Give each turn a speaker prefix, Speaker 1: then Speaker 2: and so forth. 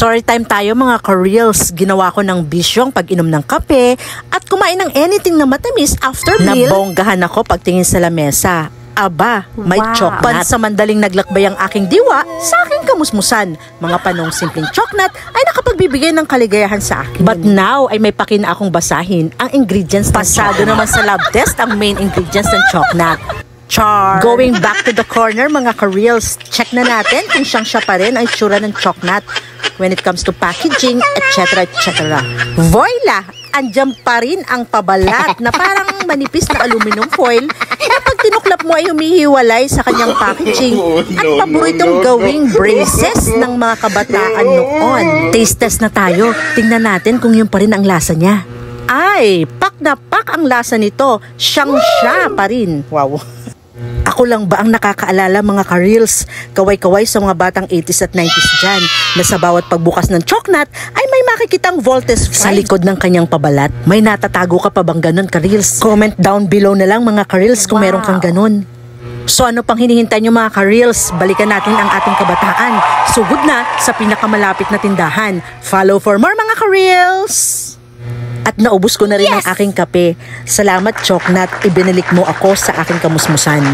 Speaker 1: Story time tayo mga ka-reels. Ginawa ko ng bisyong pag-inom ng kape at kumain ng anything na matamis after meal. Nabonggahan ako pagtingin sa lamesa. Aba, may choknat. Pansamandaling naglakbay ang aking diwa sa aking kamusmusan. Mga panong simpleng choknat ay nakapagbibigay ng kaligayahan sa akin. But now ay may pakina akong basahin ang ingredients. Pasado naman sa lab test ang main ingredients ng choknat. Char. Going back to the corner mga ka-reels, check na natin kung siya pa rin ang itsura ng choknat when it comes to packaging, etc. etc. Voila! Andyan pa rin ang pabalat na parang manipis na aluminum foil na pag tinuklap mo ay humihiwalay sa kanyang packaging at paboritong gawing braces ng mga kabataan noon. Taste test na tayo. Tingnan natin kung yun pa rin ang lasa niya. Ay, pak na pak ang lasa nito. Siyang-siya pa rin. Wow. Ako lang ba ang nakakaalala mga ka-reels? Kaway-kaway sa mga batang 80s at 90s dyan na sa bawat pagbukas ng choknat ay may makikitang Voltes 5 sa likod ng kanyang pabalat. May natatago ka pa bang ganun ka-reels? Comment down below na lang mga ka-reels kung meron kang ganun. So ano pang hinihintay nyo mga ka-reels? Balikan natin ang ating kabataan. Sugod na sa pinakamalapit na tindahan. Follow for more mga ka-reels! At naubos ko na rin ang aking kape. Salamat, Choknat. Ibinalik mo ako sa aking kamusmusan.